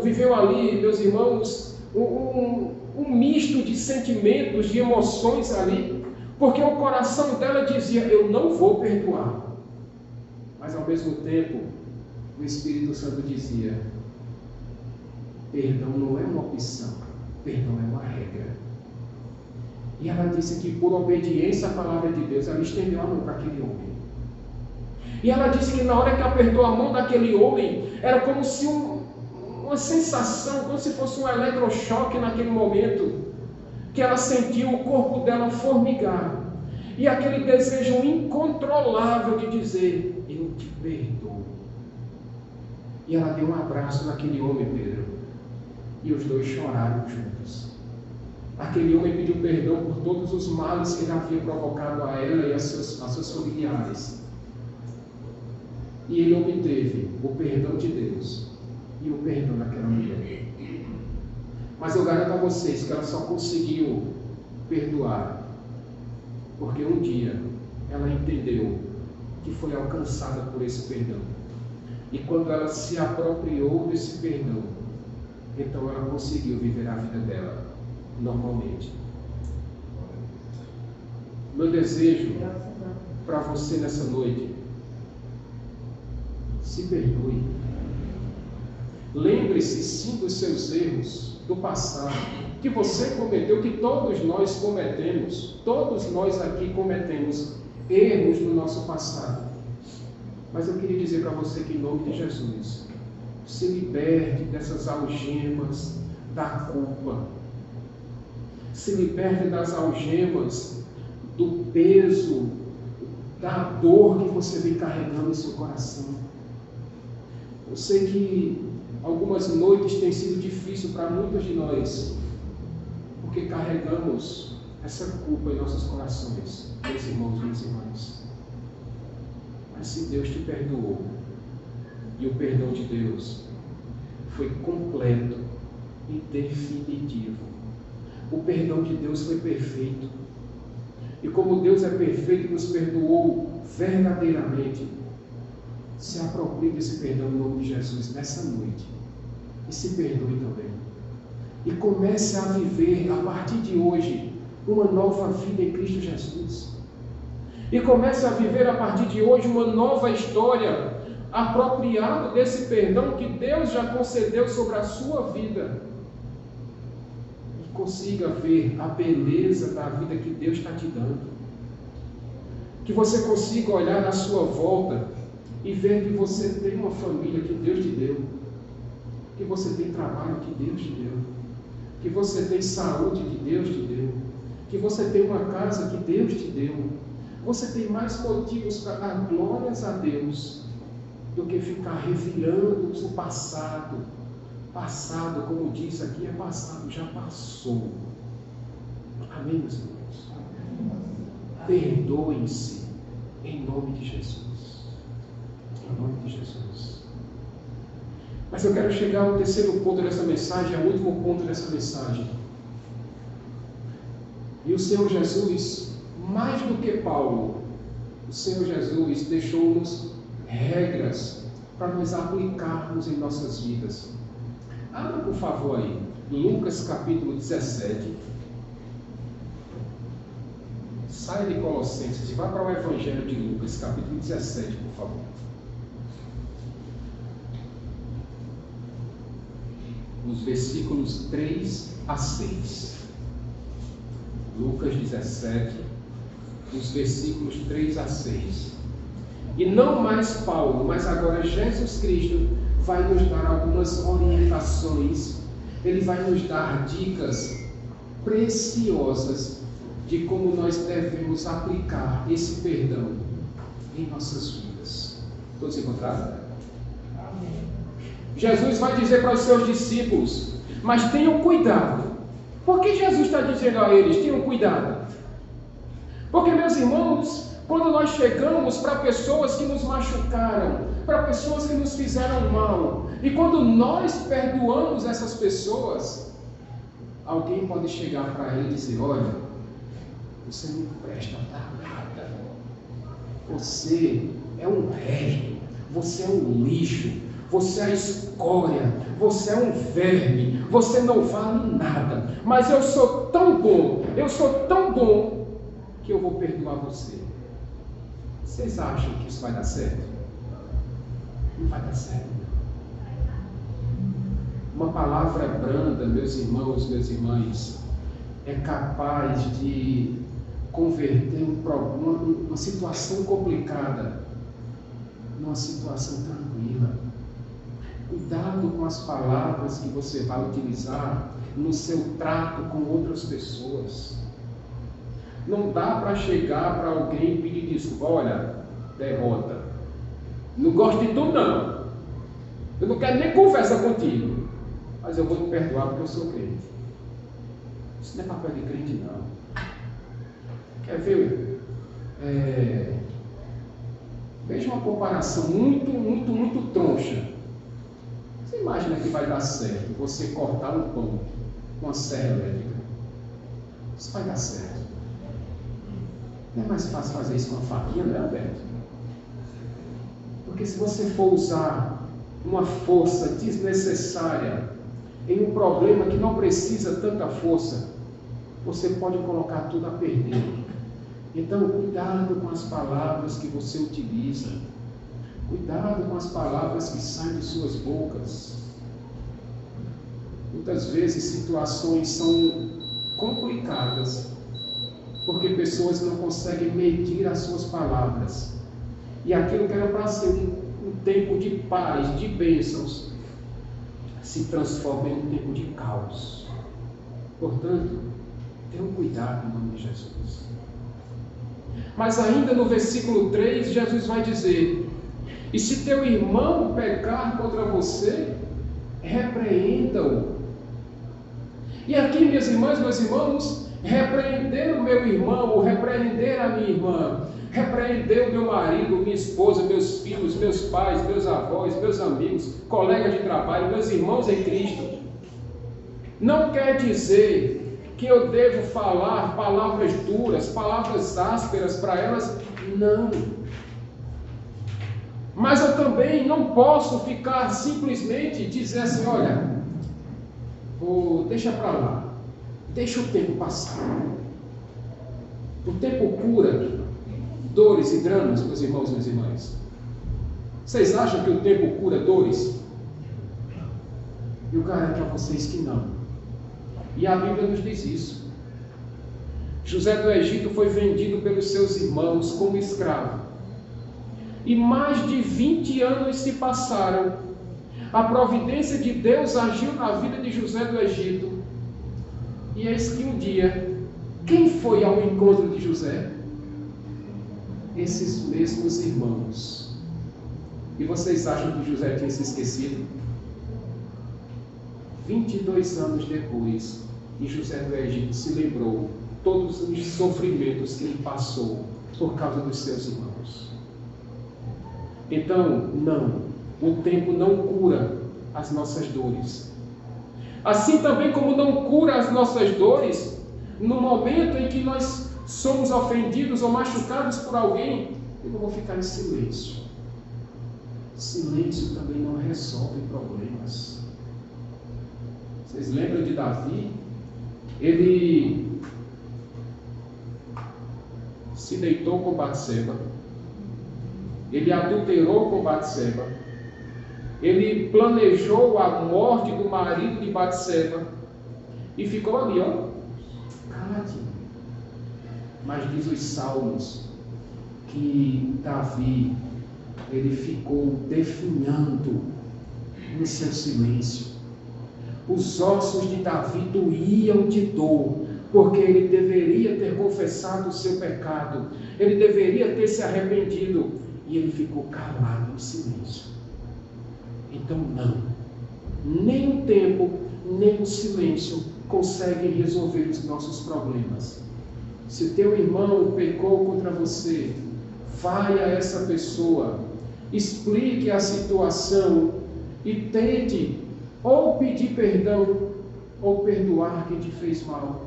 viveu ali, meus irmãos, um misto de sentimentos, de emoções ali, Porque o coração dela dizia: eu não vou perdoar. Mas ao mesmo tempo, o Espírito Santo dizia: perdão não é uma opção, perdão é uma regra. E ela disse que por obediência à palavra de Deus, ela estendeu a mão para aquele homem. E ela disse que na hora que apertou a mão daquele homem, era como se uma sensação, como se fosse um eletrochoque naquele momento, que ela sentiu o corpo dela formigar. E aquele desejo incontrolável de dizer: eu te perdoo. E ela deu um abraço naquele homem, Pedro. E os dois choraram juntos. Aquele homem pediu perdão por todos os males que ele havia provocado a ela e a seus familiares. E ele obteve o perdão de Deus e o perdão daquela mulher. Mas eu garanto a vocês que ela só conseguiu perdoar porque um dia ela entendeu que foi alcançada por esse perdão. E quando ela se apropriou desse perdão, então ela conseguiu viver a vida dela normalmente. Meu desejo para você nessa noite: se perdoe. Lembre-se sim dos seus erros do passado, que você cometeu, que todos nós cometemos. Todos nós aqui cometemos erros no nosso passado. Mas eu queria dizer para você que, em nome de Jesus, se liberte dessas algemas da culpa. Se liberte das algemas do peso, da dor que você vem carregando em seu coração. Eu sei que algumas noites têm sido difícil para muitos de nós, porque carregamos essa culpa em nossos corações, meus irmãos e minhas irmãs. Mas se Deus te perdoou, e o perdão de Deus foi completo e definitivo, o perdão de Deus foi perfeito, e como Deus é perfeito e nos perdoou verdadeiramente, se aproprie desse perdão em nome de Jesus nessa noite, e se perdoe também, e comece a viver a partir de hoje uma nova vida em Cristo Jesus, e comece a viver a partir de hoje uma nova história, apropriado desse perdão que Deus já concedeu sobre a sua vida, e consiga ver a beleza da vida que Deus está te dando, que você consiga olhar à sua volta e ver que você tem uma família que Deus te deu, que você tem trabalho que Deus te deu, que você tem saúde que Deus te deu, que você tem uma casa que Deus te deu. Você tem mais motivos para dar glórias a Deus do que ficar revirando o passado. Passado, como diz aqui, é passado, já passou. Amém, meus irmãos? Perdoem-se em nome de Jesus. Em nome de Jesus. Mas eu quero chegar ao terceiro ponto dessa mensagem, ao último ponto dessa mensagem. E o Senhor Jesus, mais do que Paulo, o Senhor Jesus deixou-nos regras para nós aplicarmos em nossas vidas. Abra, por favor, aí, Lucas capítulo 17. Saia de Colossenses e vá para o Evangelho de Lucas, capítulo 17, por favor. Nos versículos 3 a 6. Lucas 17, nos versículos 3 a 6. E não mais Paulo, mas agora Jesus Cristo vai nos dar algumas orientações. Ele vai nos dar dicas preciosas de como nós devemos aplicar esse perdão em nossas vidas. Todos encontraram? Amém. Jesus vai dizer para os seus discípulos: mas tenham cuidado. Por que Jesus está dizendo a eles: tenham cuidado? Porque, meus irmãos, quando nós chegamos para pessoas que nos machucaram, para pessoas que nos fizeram mal, e quando nós perdoamos essas pessoas, alguém pode chegar para ele e dizer: olha, você não presta para nada, você é um resto, você é um lixo, você é a escória, você é um verme, você não vale nada, mas eu sou tão bom, que eu vou perdoar você. Vocês acham que isso vai dar certo? Não vai dar certo. Uma palavra branda, meus irmãos, minhas irmãs, é capaz de converter uma situação complicada numa situação tranquila. Cuidado com as palavras que você vai utilizar no seu trato com outras pessoas. Não dá para chegar para alguém e pedir desculpa. Olha, derrota. Não gosto de tu, não. Eu não quero nem conversa contigo. Mas eu vou te perdoar porque eu sou crente. Isso não é papel de crente, não. Quer ver? Veja uma comparação muito troncha. Você imagina que vai dar certo você cortar um pão com a serra elétrica? Isso vai dar certo. Não é mais fácil fazer isso com a faquinha, não é, Alberto? Porque se você for usar uma força desnecessária em um problema que não precisa tanta força, você pode colocar tudo a perder. Então, cuidado com as palavras que você utiliza. Cuidado com as palavras que saem de suas bocas. Muitas vezes situações são complicadas porque pessoas não conseguem medir as suas palavras. E aquilo que era para ser um tempo de paz, de bênçãos, se transforma em um tempo de caos. Portanto, tenham cuidado em nome de Jesus. Mas ainda no versículo 3, Jesus vai dizer: e se teu irmão pecar contra você, repreenda-o. E aqui, minhas irmãs, meus irmãos, repreender o meu irmão, ou repreender a minha irmã, repreender o meu marido, minha esposa, meus filhos, meus pais, meus avós, meus amigos, colegas de trabalho, meus irmãos em Cristo, não quer dizer que eu devo falar palavras duras, palavras ásperas para elas, não. Mas eu também não posso ficar simplesmente dizer assim: olha, deixa para lá, deixa o tempo passar. O tempo cura dores e dramas, meus irmãos e minhas irmãs. Vocês acham que o tempo cura dores? Eu garanto a vocês que não. E a Bíblia nos diz isso. José do Egito foi vendido pelos seus irmãos como escravo. E mais de 20 anos se passaram. A providência de Deus agiu na vida de José do Egito. E eis que um dia, quem foi ao encontro de José? Esses mesmos irmãos. E vocês acham que José tinha se esquecido? 22 anos depois, e José do Egito se lembrou todos os sofrimentos que ele passou por causa dos seus irmãos. Então, não, o tempo não cura as nossas dores. Assim também como não cura as nossas dores, no momento em que nós somos ofendidos ou machucados por alguém, eu não vou ficar em silêncio. Silêncio também não resolve problemas. Vocês lembram de Davi? Ele se deitou com Batseba. Ele adulterou com Batseba. Ele planejou a morte do marido de Batseba. E ficou ali, ó, caladinho. Mas diz os salmos que Davi, ele ficou definhando no seu silêncio. Os ossos de Davi doíam de dor, porque ele deveria ter confessado o seu pecado, ele deveria ter se arrependido, e ele ficou calado no silêncio. Então não, nem o tempo, nem o silêncio conseguem resolver os nossos problemas. Se teu irmão pecou contra você, vai a essa pessoa, explique a situação e tente ou pedir perdão ou perdoar quem te fez mal.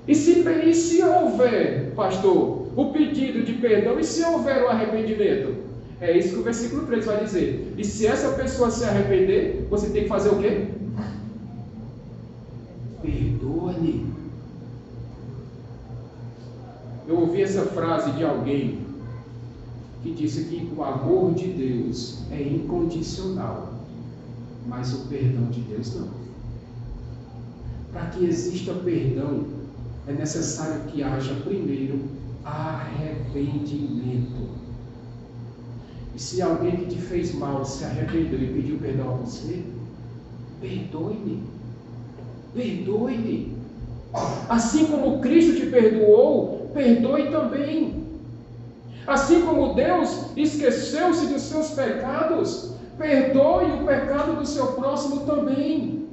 E se houver, pastor, o pedido de perdão, e se houver o arrependimento? É isso que o versículo 3 vai dizer. E se essa pessoa se arrepender, você tem que fazer o quê? Perdoa-lhe. Eu ouvi essa frase de alguém que disse que o amor de Deus é incondicional, mas o perdão de Deus não. Para que exista perdão, é necessário que haja primeiro arrependimento. E se alguém que te fez mal se arrependeu e pediu perdão a você, perdoe-me. Perdoe-me. Assim como Cristo te perdoou, perdoe também. Assim como Deus esqueceu-se dos seus pecados, perdoe o pecado do seu próximo também.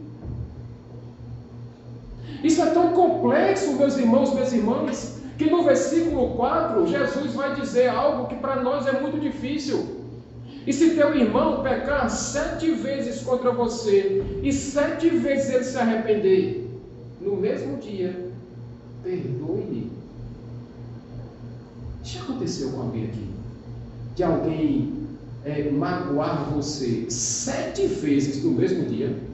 Isso é tão complexo, meus irmãos, minhas irmãs, que no versículo 4, Jesus vai dizer algo que para nós é muito difícil. E se teu irmão pecar 7 vezes contra você, e 7 vezes ele se arrepender, no mesmo dia, perdoe-lhe. Já aconteceu com alguém aqui? De alguém magoar você 7 vezes no mesmo dia?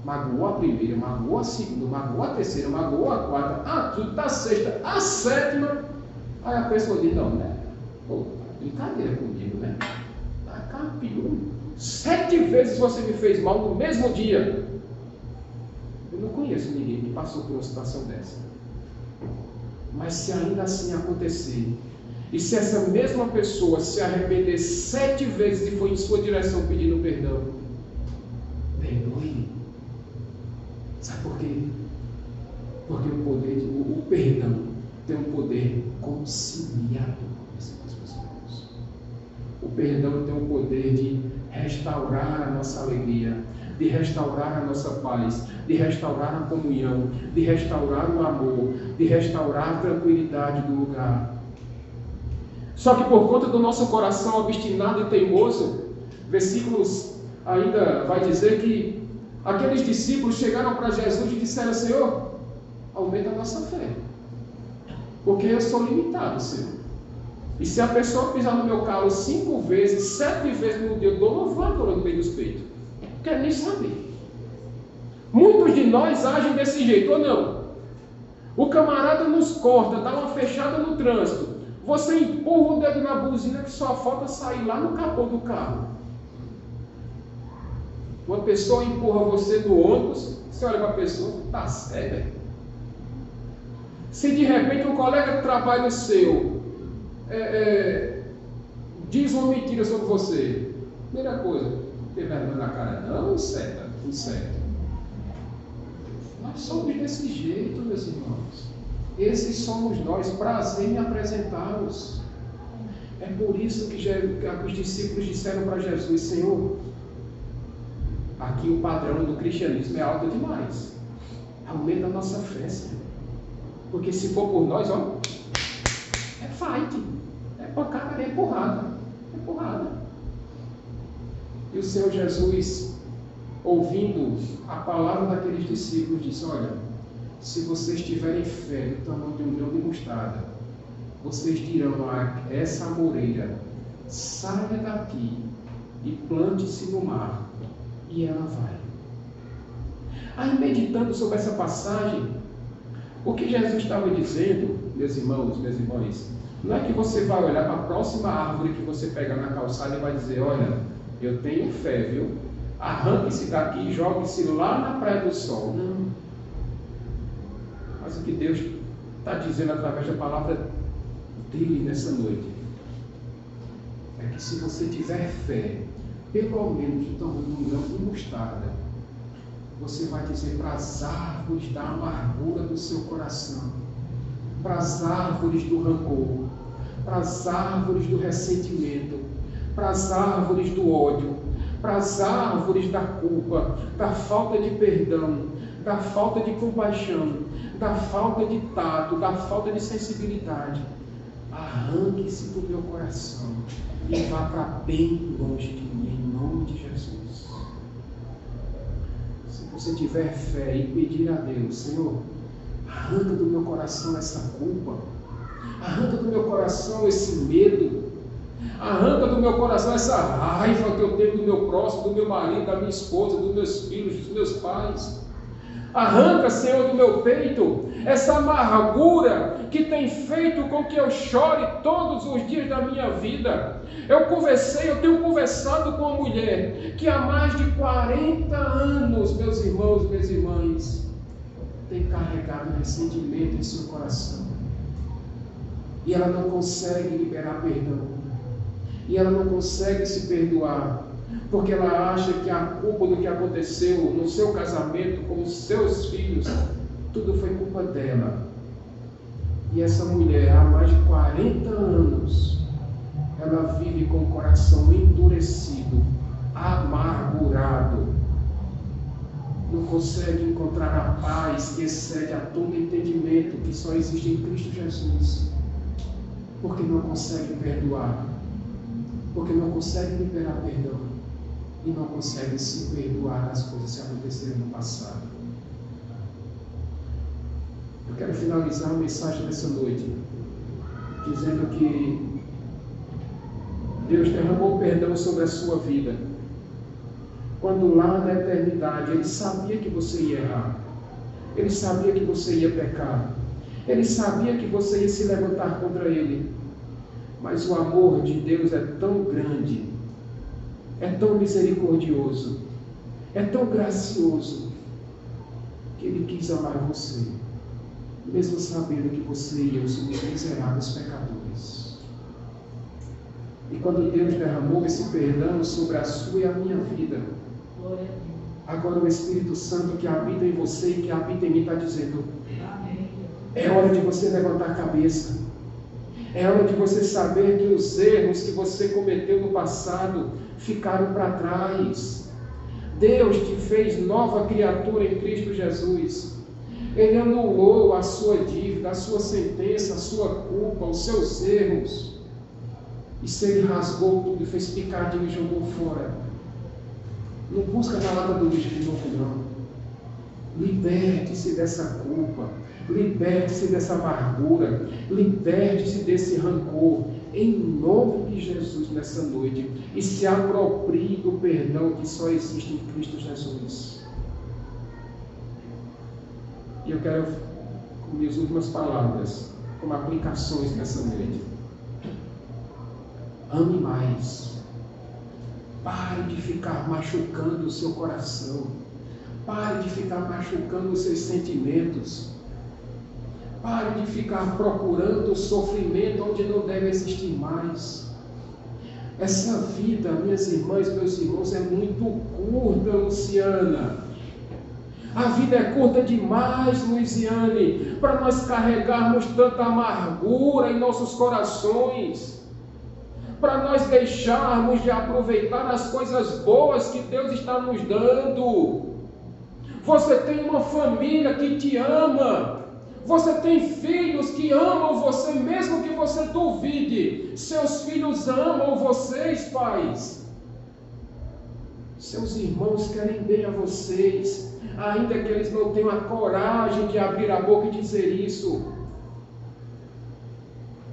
Magoou a primeira, magoou a segunda, magoou a terceira, magoou a quarta, a quinta, a sexta, a sétima. Aí a pessoa diz, não, né? Pô, brincadeira comigo, né? Tá campeão. 7 vezes você me fez mal no mesmo dia. Eu não conheço ninguém que passou por uma situação dessa. Mas se ainda assim acontecer, e se essa mesma pessoa se arrepender 7 vezes e for em sua direção pedindo perdão, perdoe. Sabe por quê? Porque o perdão tem um poder conciliador. O perdão tem o poder de restaurar a nossa alegria, de restaurar a nossa paz, de restaurar a comunhão, de restaurar o amor, de restaurar a tranquilidade do lugar. Só que por conta do nosso coração obstinado e teimoso, versículos ainda vai dizer que aqueles discípulos chegaram para Jesus e disseram, Senhor, aumenta a nossa fé, porque eu sou limitado, Senhor. E se a pessoa pisar no meu calo 5 vezes, 7 vezes no dia, eu dou uma voadora no meio dos peitos. Não quero nem saber. Muitos de nós agem desse jeito, ou não? O camarada nos corta, dá uma fechada no trânsito. Você empurra o dedo na buzina que só falta sair lá no capô do carro. Uma pessoa empurra você do ônibus, você olha para a pessoa, está cega. Se de repente um colega de trabalho seu diz uma mentira sobre você, primeira coisa, tem vergonha na cara? Não, incerto. Nós somos desse jeito, meus irmãos. Esses somos nós, prazer em apresentá-los. É por isso que os discípulos disseram para Jesus, Senhor, aqui o padrão do cristianismo é alto demais. Aumenta a nossa fé, Senhor. Porque se for por nós, ó, é fight, é pancada, é porrada. E o Senhor Jesus, ouvindo a palavra daqueles discípulos, disse, olha, se vocês tiverem fé do tamanho de um grão de mostarda, vocês dirão a essa amoreira, saia daqui e plante-se no mar, e ela vai. Aí, meditando sobre essa passagem, o que Jesus estava dizendo, meus irmãos, minhas irmãs, não é que você vai olhar para a próxima árvore que você pega na calçada e vai dizer, olha, eu tenho fé, viu? Arranque-se daqui e jogue-se lá na Praia do Sol. Não. Mas o que Deus está dizendo através da palavra dele nessa noite é que se você tiver fé, pelo menos do tamanho de um grão de mostarda, você vai dizer para as árvores da amargura do seu coração, para as árvores do rancor, para as árvores do ressentimento, para as árvores do ódio, para as árvores da culpa, da falta de perdão, da falta de compaixão, da falta de tato, da falta de sensibilidade. Arranque-se do meu coração e vá para bem longe de mim, em nome de Jesus. Se você tiver fé e pedir a Deus, Senhor, arranca do meu coração essa culpa, arranca do meu coração esse medo, arranca do meu coração essa raiva que eu tenho do meu próximo, do meu marido, da minha esposa, dos meus filhos, dos meus pais. Arranca, Senhor, do meu peito essa amargura que tem feito com que eu chore todos os dias da minha vida. Eu tenho conversado com uma mulher que há mais de 40 anos, meus irmãos, minhas irmãs, tem carregado ressentimento em seu coração. E ela não consegue liberar perdão. E ela não consegue se perdoar. Porque ela acha que a culpa do que aconteceu no seu casamento com os seus filhos, tudo foi culpa dela. E essa mulher, há mais de 40 anos, ela vive com o coração endurecido, amargurado. Não consegue encontrar a paz que excede a todo entendimento que só existe em Cristo Jesus. Porque não consegue perdoar. Porque não consegue liberar perdão. E não consegue se perdoar das coisas que aconteceram no passado. Eu quero finalizar a mensagem dessa noite dizendo que Deus derramou perdão sobre a sua vida quando lá na eternidade Ele sabia que você ia errar, Ele sabia que você ia pecar, Ele sabia que você ia se levantar contra Ele, mas o amor de Deus é tão grande, é tão misericordioso, é tão gracioso, que Ele quis amar você, mesmo sabendo que você e eu somos miseráveis pecadores. E quando Deus derramou esse perdão sobre a sua e a minha vida, agora o Espírito Santo que habita em você e que habita em mim está dizendo: é hora de você levantar a cabeça. É hora de você saber que os erros que você cometeu no passado ficaram para trás. Deus te fez nova criatura em Cristo Jesus. Ele anulou a sua dívida, a sua sentença, a sua culpa, os seus erros. E se Ele rasgou tudo e fez picadinho e jogou fora, não busca na lata do lixo de novo, não. Liberte-se dessa culpa. Liberte-se dessa amargura, liberte-se desse rancor, em nome de Jesus nessa noite, e se aproprie do perdão que só existe em Cristo Jesus. E eu quero, com minhas últimas palavras, como aplicações nessa noite: ame mais, pare de ficar machucando o seu coração, pare de ficar machucando os seus sentimentos. Pare de ficar procurando sofrimento onde não deve existir mais. Essa vida, minhas irmãs, meus irmãos, é muito curta, Luciana. A vida é curta demais, Luiziane, para nós carregarmos tanta amargura em nossos corações, para nós deixarmos de aproveitar as coisas boas que Deus está nos dando. Você tem uma família que te ama. Você tem filhos que amam você, mesmo que você duvide. Seus filhos amam vocês, pais. Seus irmãos querem bem a vocês, ainda que eles não tenham a coragem de abrir a boca e dizer isso.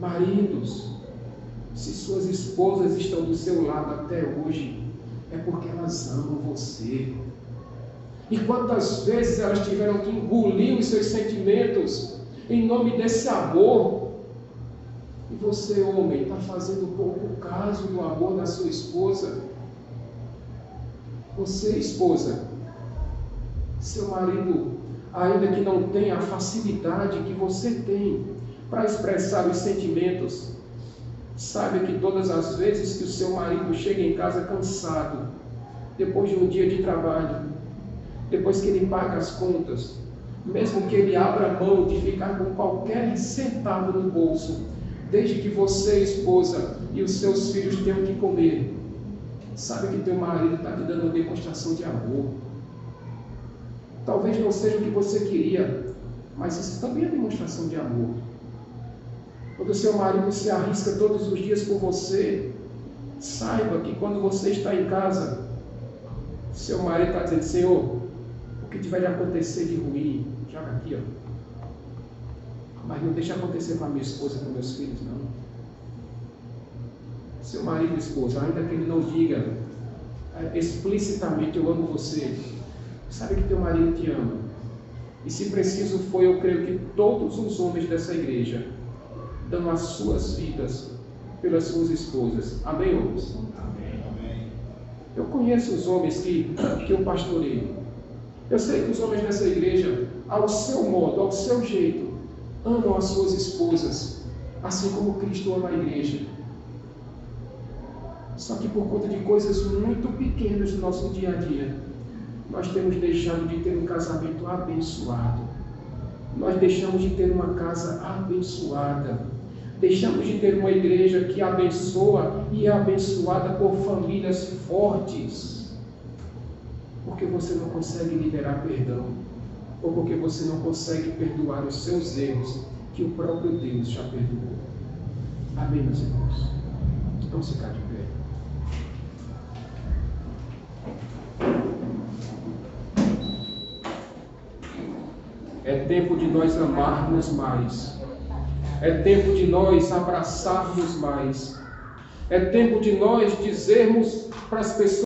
Maridos, se suas esposas estão do seu lado até hoje, é porque elas amam você. E quantas vezes elas tiveram que engolir os seus sentimentos em nome desse amor? E você, homem, está fazendo pouco caso do amor da sua esposa. Você, esposa, seu marido, ainda que não tenha a facilidade que você tem para expressar os sentimentos, saiba que todas as vezes que o seu marido chega em casa cansado, depois de um dia de trabalho, depois que ele paga as contas, mesmo que ele abra mão de ficar com qualquer centavo no bolso, desde que você, esposa, e os seus filhos tenham que comer, sabe que teu marido está te dando uma demonstração de amor. Talvez não seja o que você queria, mas isso também é demonstração de amor. Quando o seu marido se arrisca todos os dias por você, saiba que quando você está em casa, seu marido está dizendo: Senhor, o que tiver de acontecer de ruim, joga aqui, ó. Mas não deixa acontecer com a minha esposa e com meus filhos, não. Seu marido e esposa, ainda que ele não diga explicitamente: eu amo você, sabe que teu marido te ama. E se preciso for, eu creio que todos os homens dessa igreja dão as suas vidas pelas suas esposas. Amém, homens? Amém. Eu conheço os homens que eu pastoreio. Eu sei que os homens dessa igreja, ao seu modo, ao seu jeito, amam as suas esposas, assim como Cristo ama a igreja. Só que por conta de coisas muito pequenas do nosso dia a dia, nós temos deixado de ter um casamento abençoado. Nós deixamos de ter uma casa abençoada. Deixamos de ter uma igreja que abençoa e é abençoada por famílias fortes. Porque você não consegue liberar perdão. Ou porque você não consegue perdoar os seus erros que o próprio Deus já perdoou. Amém, meus irmãos? Vamos ficar de pé. É tempo de nós amarmos mais. É tempo de nós abraçarmos mais. É tempo de nós dizermos para as pessoas